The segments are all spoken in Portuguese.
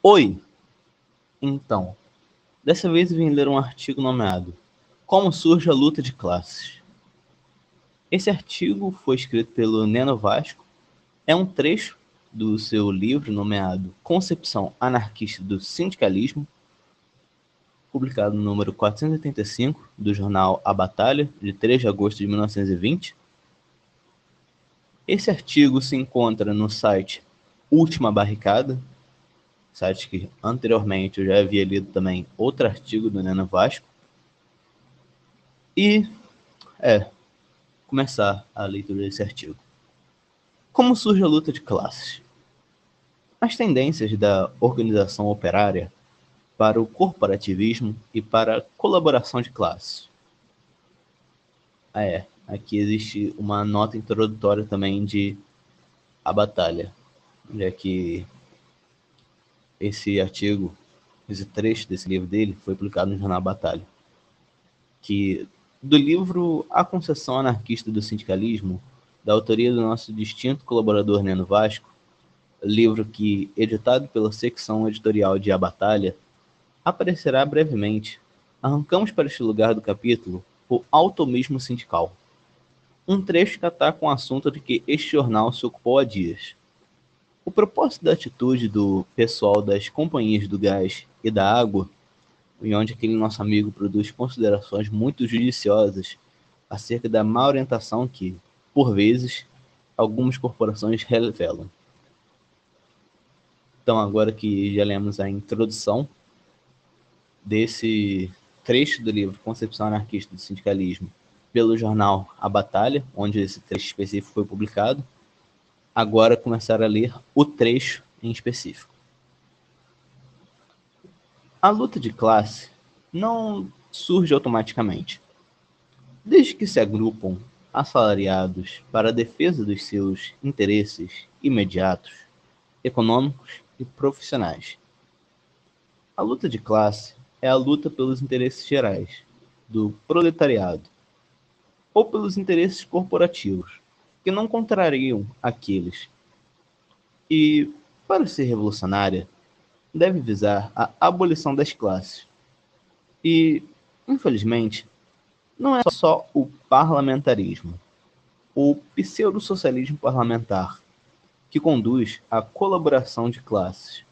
Oi! Então, dessa vez eu vim ler um artigo nomeado Como surge a luta de classes. Esse artigo foi escrito pelo Neno Vasco, é um trecho do seu livro nomeado Concepção Anarquista do Sindicalismo, publicado no número 485 do jornal A Batalha, de 3 de agosto de 1920. Esse artigo se encontra no site Última Barricada, site que anteriormente eu já havia lido também outro artigo do Neno Vasco. E começar a leitura desse artigo. Como surge a luta de classes? As tendências da organização operária para o corporativismo e para a colaboração de classes. Aqui existe uma nota introdutória também de A Batalha, já que esse artigo, esse trecho desse livro dele foi publicado no jornal A Batalha, que do livro A Concepção Anarquista do Sindicalismo, da autoria do nosso distinto colaborador Neno Vasco, livro que, editado pela secção editorial de A Batalha, aparecerá brevemente. Arrancamos para este lugar do capítulo o automismo sindical, um trecho que ataca um assunto de que este jornal se ocupou há dias. O propósito da atitude do pessoal das companhias do gás e da água, em onde aquele nosso amigo produz considerações muito judiciosas acerca da má orientação que, por vezes, algumas corporações revelam. Então, agora que já lemos a introdução desse trecho do livro Concepção Anarquista do Sindicalismo pelo jornal A Batalha, onde esse trecho específico foi publicado, agora começar a ler o trecho em específico. A luta de classe não surge automaticamente. Desde que se agrupam assalariados para a defesa dos seus interesses imediatos, econômicos e profissionais. A luta de classe é a luta pelos interesses gerais do proletariado ou pelos interesses corporativos, que não contrariam aqueles. E, para ser revolucionária, deve visar a abolição das classes. E, infelizmente, não é só o parlamentarismo, o pseudo-socialismo parlamentar, que conduz à colaboração de classes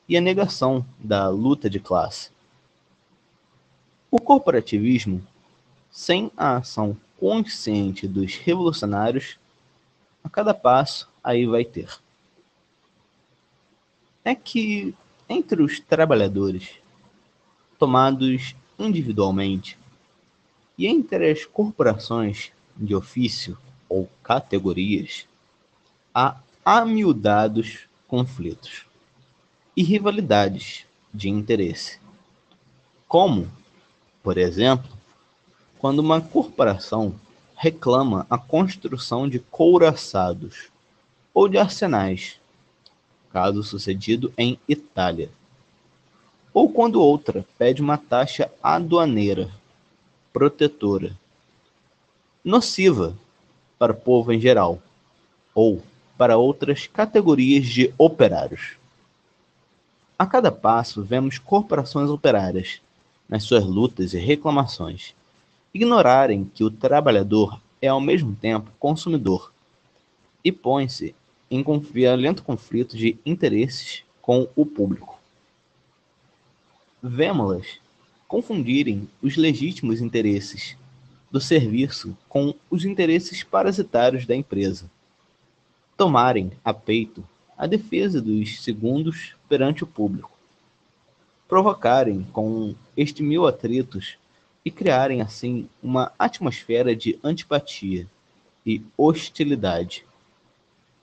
e à negação da luta de classe. O corporativismo, sem a ação consciente dos revolucionários, a cada passo aí vai ter. É que, entre os trabalhadores, tomados individualmente, e entre as corporações de ofício ou categorias, há amiudados conflitos e rivalidades de interesse. Como, por exemplo, quando uma corporação reclama a construção de couraçados ou de arsenais, caso sucedido em Itália, ou quando outra pede uma taxa aduaneira, protetora, nociva para o povo em geral, ou para outras categorias de operários. A cada passo vemos corporações operárias, nas suas lutas e reclamações, ignorarem que o trabalhador é ao mesmo tempo consumidor e põe-se em violento conflito de interesses com o público. Vemo-las confundirem os legítimos interesses do serviço com os interesses parasitários da empresa, tomarem a peito a defesa dos segundos perante o público, provocarem com este mil atritos e criarem assim uma atmosfera de antipatia e hostilidade,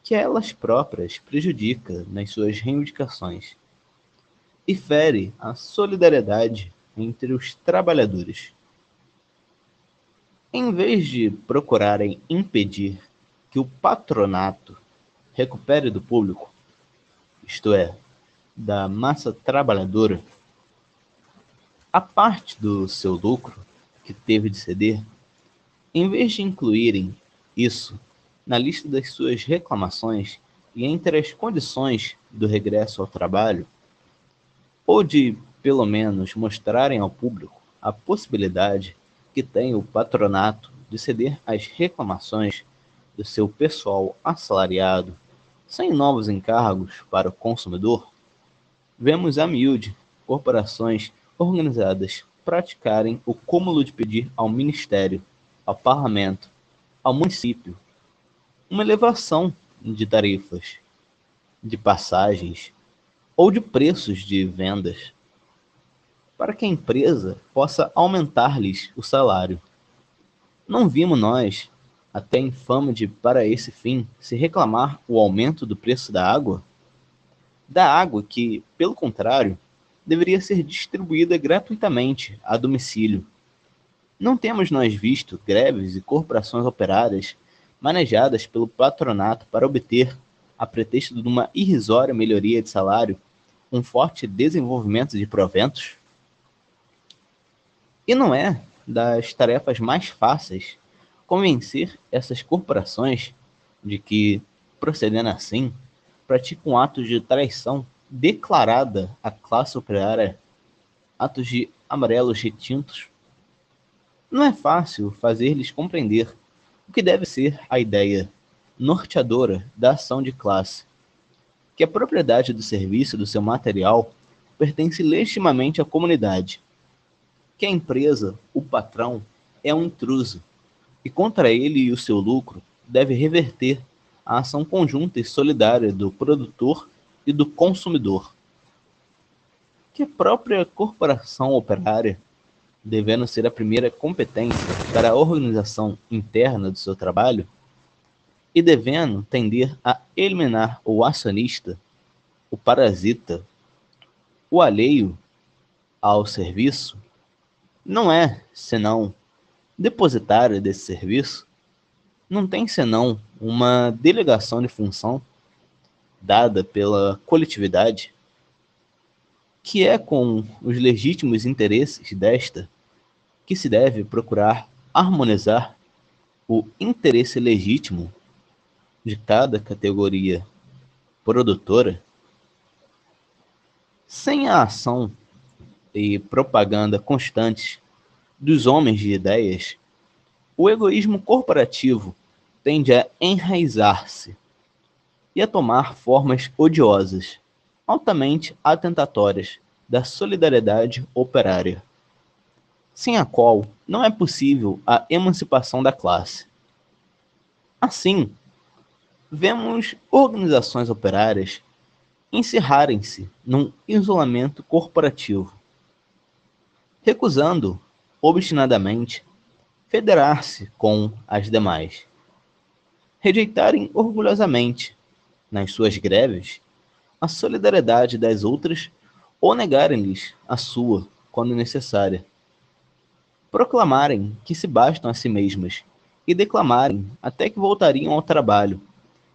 que elas próprias prejudica nas suas reivindicações e fere a solidariedade entre os trabalhadores. Em vez de procurarem impedir que o patronato recupere do público, isto é, da massa trabalhadora, a parte do seu lucro que teve de ceder, em vez de incluírem isso na lista das suas reclamações e entre as condições do regresso ao trabalho, ou de, pelo menos, mostrarem ao público a possibilidade que tem o patronato de ceder às reclamações do seu pessoal assalariado, sem novos encargos para o consumidor, vemos a miúde corporações organizadas praticarem o cúmulo de pedir ao Ministério, ao Parlamento, ao município, uma elevação de tarifas, de passagens ou de preços de vendas, para que a empresa possa aumentar-lhes o salário. Não vimos nós, até infame de, para esse fim, se reclamar o aumento do preço da água? Da água que, pelo contrário, deveria ser distribuída gratuitamente a domicílio. Não temos nós visto greves e corporações operárias manejadas pelo patronato para obter, a pretexto de uma irrisória melhoria de salário, um forte desenvolvimento de proventos? E não é das tarefas mais fáceis convencer essas corporações de que, procedendo assim, praticam atos de traição declarada à classe operária, atos de amarelos retintos? Não é fácil fazer-lhes compreender o que deve ser a ideia norteadora da ação de classe, que a propriedade do serviço e do seu material pertence legitimamente à comunidade, que a empresa, o patrão, é um intruso, e contra ele e o seu lucro deve reverter a ação conjunta e solidária do produtor e do consumidor, que a própria corporação operária, devendo ser a primeira competência para a organização interna do seu trabalho, e devendo tender a eliminar o acionista, o parasita, o alheio ao serviço, não é senão depositária desse serviço, não tem senão uma delegação de função dada pela coletividade, que é com os legítimos interesses desta que se deve procurar harmonizar o interesse legítimo de cada categoria produtora. Sem a ação e propaganda constantes dos homens de ideias, o egoísmo corporativo tende a enraizar-se e a tomar formas odiosas, altamente atentatórias da solidariedade operária, sem a qual não é possível a emancipação da classe. Assim, vemos organizações operárias encerrarem-se num isolamento corporativo, recusando obstinadamente federar-se com as demais, rejeitarem orgulhosamente, nas suas greves, a solidariedade das outras ou negarem-lhes a sua quando necessária, proclamarem que se bastam a si mesmas e declamarem até que voltariam ao trabalho,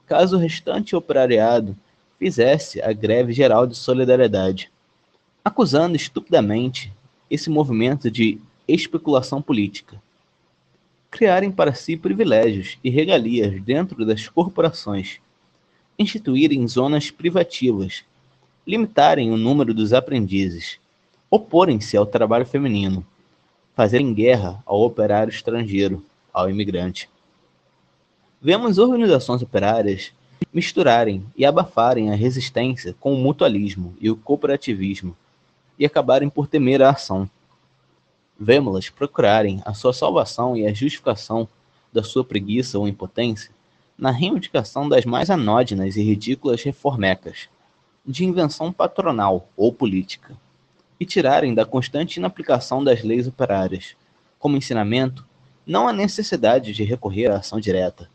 caso o restante operariado fizesse a greve geral de solidariedade, acusando estupidamente esse movimento de especulação política, criarem para si privilégios e regalias dentro das corporações, instituírem zonas privativas, limitarem o número dos aprendizes, oporem-se ao trabalho feminino, fazerem guerra ao operário estrangeiro, ao imigrante. Vemos organizações operárias misturarem e abafarem a resistência com o mutualismo e o cooperativismo e acabarem por temer a ação. Vemos-las procurarem a sua salvação e a justificação da sua preguiça ou impotência na reivindicação das mais anódinas e ridículas reformecas, de invenção patronal ou política, e tirarem da constante inaplicação das leis operárias, como ensinamento, não a necessidade de recorrer à ação direta,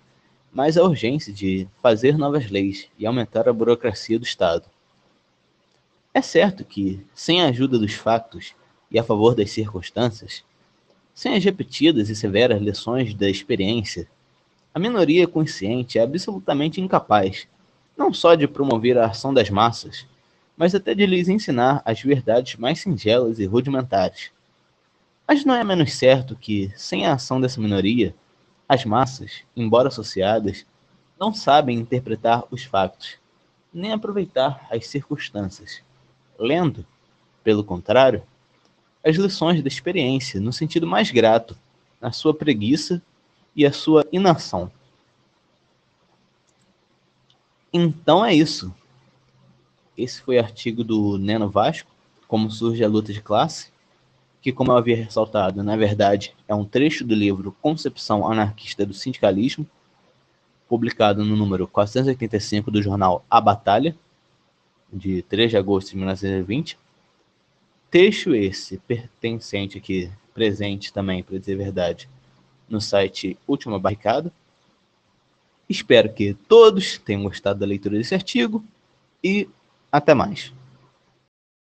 mas a urgência de fazer novas leis e aumentar a burocracia do Estado. É certo que, sem a ajuda dos factos e a favor das circunstâncias, sem as repetidas e severas lições da experiência, a minoria consciente é absolutamente incapaz, não só de promover a ação das massas, mas até de lhes ensinar as verdades mais singelas e rudimentares. Mas não é menos certo que, sem a ação dessa minoria, as massas, embora associadas, não sabem interpretar os factos, nem aproveitar as circunstâncias. Lendo, Pelo contrário, as lições da experiência no sentido mais grato, a sua preguiça e a sua inação. Então é isso. Esse foi o artigo do Neno Vasco, Como Surge a Luta de Classe, que, como eu havia ressaltado, na verdade é um trecho do livro Concepção Anarquista do Sindicalismo, publicado no número 485 do jornal A Batalha, de 3 de agosto de 1920. Texto esse pertencente aqui, presente também, para dizer a verdade, no site Última Barricada. Espero que todos tenham gostado da leitura desse artigo e até mais.